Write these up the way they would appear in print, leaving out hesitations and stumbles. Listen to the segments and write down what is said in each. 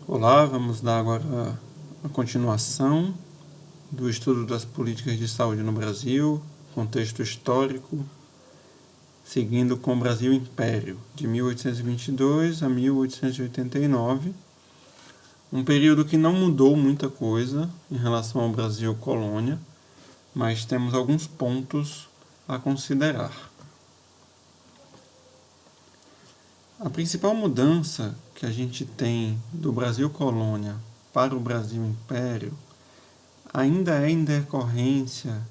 Olá, vamos dar agora a continuação do estudo das políticas de saúde no Brasil, contexto histórico, seguindo com o Brasil Império, de 1822 a 1889, um período que não mudou muita coisa em relação ao Brasil colônia, mas temos alguns pontos a considerar. A principal mudança que a gente tem do Brasil colônia para o Brasil império ainda é em decorrência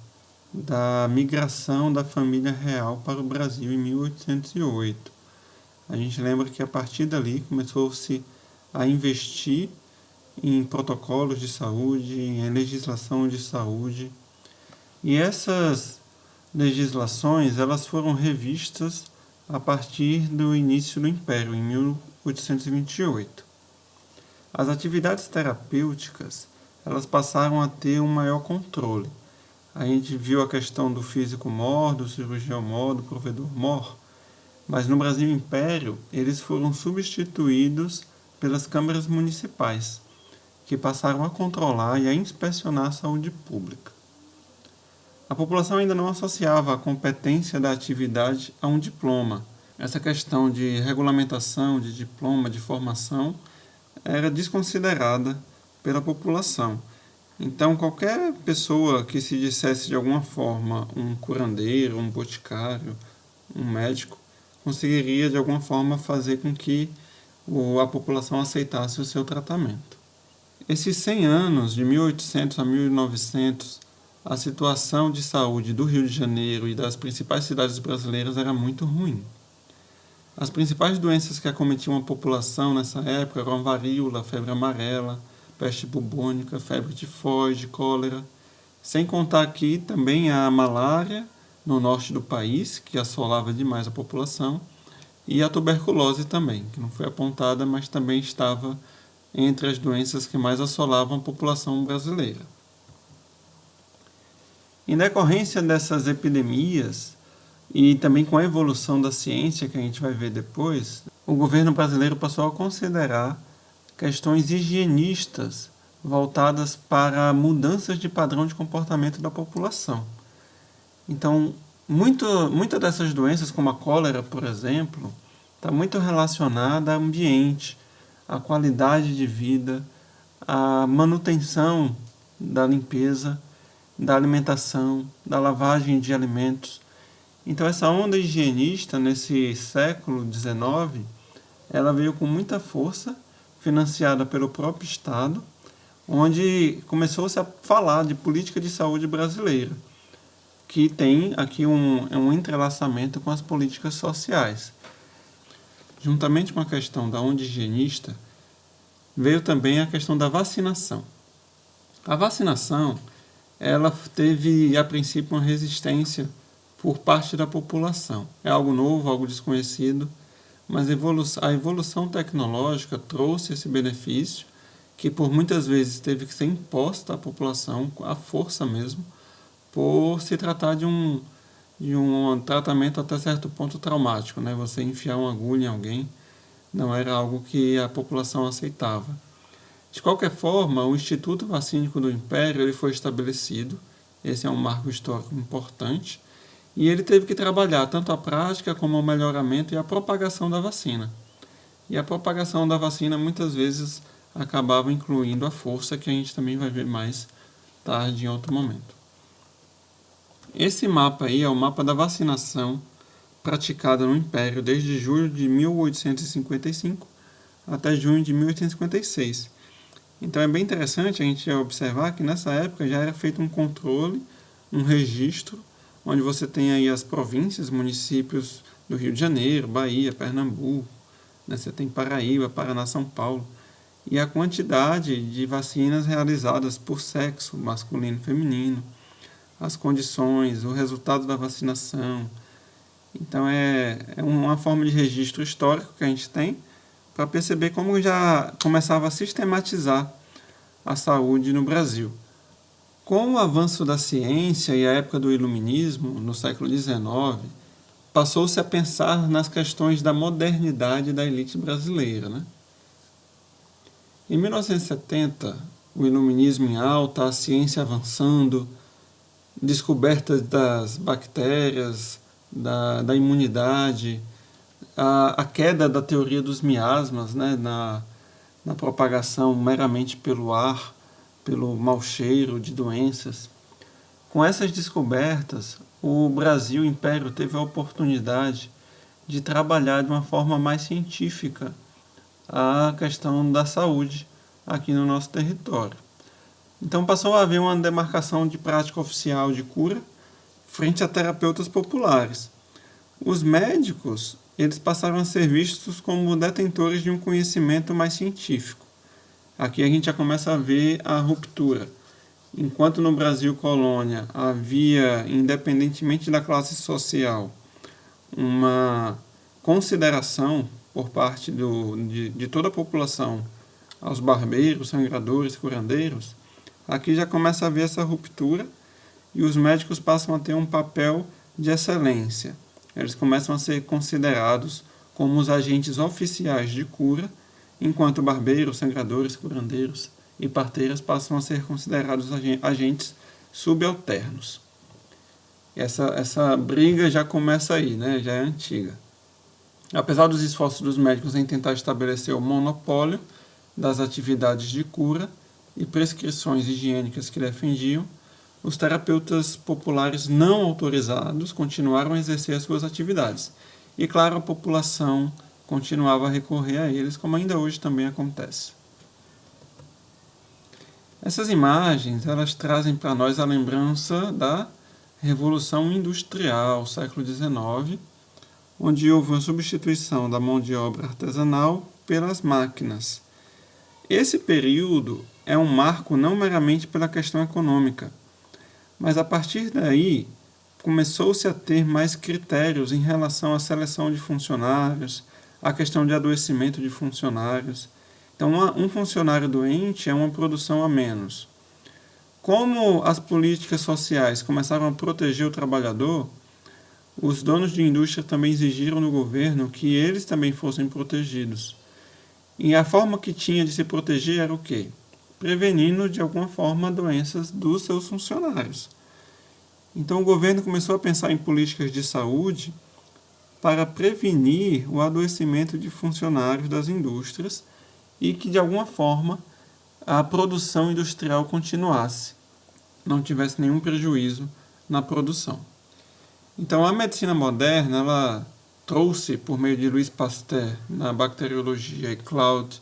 da migração da família real para o Brasil em 1808. A gente lembra que a partir dali começou-se a investir em protocolos de saúde, em legislação de saúde, e essas legislações elas foram revistas a partir do início do Império, em 1828. As atividades terapêuticas elas passaram a ter um maior controle. A gente viu a questão do físico mor, do cirurgião mor, do provedor mor, mas no Brasil Império eles foram substituídos pelas câmaras municipais, que passaram a controlar e a inspecionar a saúde pública. A população ainda não associava a competência da atividade a um diploma. Essa questão de regulamentação, de diploma, de formação, era desconsiderada pela população. Então, qualquer pessoa que se dissesse de alguma forma um curandeiro, um boticário, um médico, conseguiria de alguma forma fazer com que a população aceitasse o seu tratamento. Esses 100 anos, de 1800 a 1900, a situação de saúde do Rio de Janeiro e das principais cidades brasileiras era muito ruim. As principais doenças que acometiam a população nessa época eram a varíola, febre amarela, peste bubônica, febre tifoide, cólera, sem contar aqui também a malária no norte do país, que assolava demais a população, e a tuberculose também, que não foi apontada, mas também estava entre as doenças que mais assolavam a população brasileira. Em decorrência dessas epidemias, e também com a evolução da ciência, que a gente vai ver depois, o governo brasileiro passou a considerar questões higienistas voltadas para mudanças de padrão de comportamento da população. Então, muitas dessas doenças, como a cólera, por exemplo, está muito relacionada ao ambiente, à qualidade de vida, à manutenção da limpeza, da alimentação, da lavagem de alimentos. Então essa onda higienista nesse século XIX, ela veio com muita força, financiada pelo próprio Estado, onde começou-se a falar de política de saúde brasileira, que tem aqui um entrelaçamento com as políticas sociais. Juntamente com a questão da onda higienista, veio também a questão da vacinação. A vacinação ela teve, a princípio, uma resistência por parte da população. É algo novo, algo desconhecido, mas a evolução tecnológica trouxe esse benefício, que por muitas vezes teve que ser imposta à população, à força mesmo, por se tratar de um tratamento até certo ponto traumático, né? Você enfiar uma agulha em alguém não era algo que a população aceitava. De qualquer forma, o Instituto Vacínico do Império ele foi estabelecido, esse é um marco histórico importante, e ele teve que trabalhar tanto a prática como o melhoramento e a propagação da vacina. E a propagação da vacina muitas vezes acabava incluindo a força, que a gente também vai ver mais tarde em outro momento. Esse mapa aí é o mapa da vacinação praticada no Império desde julho de 1855 até junho de 1856. Então é bem interessante a gente observar que nessa época já era feito um controle, um registro, onde você tem aí as províncias, municípios do Rio de Janeiro, Bahia, Pernambuco, né? Você tem Paraíba, Paraná, São Paulo, e a quantidade de vacinas realizadas por sexo, masculino e feminino, as condições, o resultado da vacinação. Então é uma forma de registro histórico que a gente tem, para perceber como já começava a sistematizar a saúde no Brasil. Com o avanço da ciência e a época do iluminismo, no século XIX, passou-se a pensar nas questões da modernidade da elite brasileira, né? Em 1970, o iluminismo em alta, a ciência avançando, descobertas das bactérias, da imunidade, a queda da teoria dos miasmas, né, na propagação meramente pelo ar, pelo mau cheiro de doenças. Com essas descobertas, o Brasil, o Império, teve a oportunidade de trabalhar de uma forma mais científica a questão da saúde aqui no nosso território. Então passou a haver uma demarcação de prática oficial de cura frente a terapeutas populares. Os médicos, eles passaram a ser vistos como detentores de um conhecimento mais científico. Aqui a gente já começa a ver a ruptura. Enquanto no Brasil colônia havia, independentemente da classe social, uma consideração por parte de toda a população aos barbeiros, sangradores, curandeiros, aqui já começa a haver essa ruptura e os médicos passam a ter um papel de excelência. Eles começam a ser considerados como os agentes oficiais de cura, enquanto barbeiros, sangradores, curandeiros e parteiras passam a ser considerados agentes subalternos. Essa briga já começa aí, né? Já é antiga. Apesar dos esforços dos médicos em tentar estabelecer o monopólio das atividades de cura e prescrições higiênicas que defendiam, os terapeutas populares não autorizados continuaram a exercer as suas atividades. E, claro, a população continuava a recorrer a eles, como ainda hoje também acontece. Essas imagens, elas trazem para nós a lembrança da Revolução Industrial, século XIX, onde houve uma substituição da mão de obra artesanal pelas máquinas. Esse período é um marco não meramente pela questão econômica, mas a partir daí começou-se a ter mais critérios em relação à seleção de funcionários, à questão de adoecimento de funcionários. Então, um funcionário doente é uma produção a menos. Como as políticas sociais começaram a proteger o trabalhador, os donos de indústria também exigiram do governo que eles também fossem protegidos. E a forma que tinha de se proteger era o quê? Prevenindo, de alguma forma, doenças dos seus funcionários. Então, o governo começou a pensar em políticas de saúde para prevenir o adoecimento de funcionários das indústrias e que, de alguma forma, a produção industrial continuasse, não tivesse nenhum prejuízo na produção. Então, a medicina moderna, ela trouxe, por meio de Louis Pasteur na bacteriologia e Claude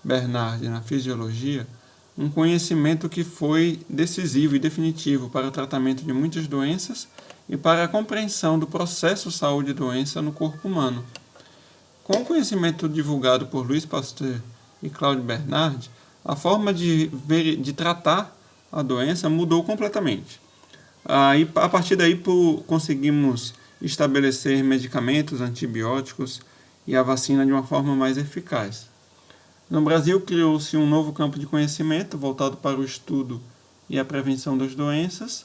Bernard na fisiologia, um conhecimento que foi decisivo e definitivo para o tratamento de muitas doenças e para a compreensão do processo saúde e doença no corpo humano. Com o conhecimento divulgado por Louis Pasteur e Claude Bernard, a forma de tratar a doença mudou completamente. A partir daí conseguimos estabelecer medicamentos, antibióticos e a vacina de uma forma mais eficaz. No Brasil, criou-se um novo campo de conhecimento voltado para o estudo e a prevenção das doenças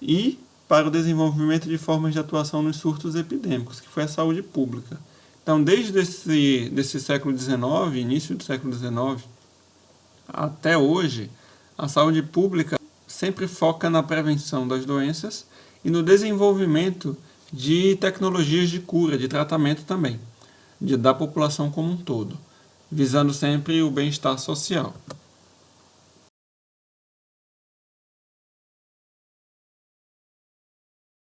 e para o desenvolvimento de formas de atuação nos surtos epidêmicos, que foi a saúde pública. Então, desde esse século XIX, início do século XIX, até hoje, a saúde pública sempre foca na prevenção das doenças e no desenvolvimento de tecnologias de cura, de tratamento também, da população como um todo, visando sempre o bem-estar social.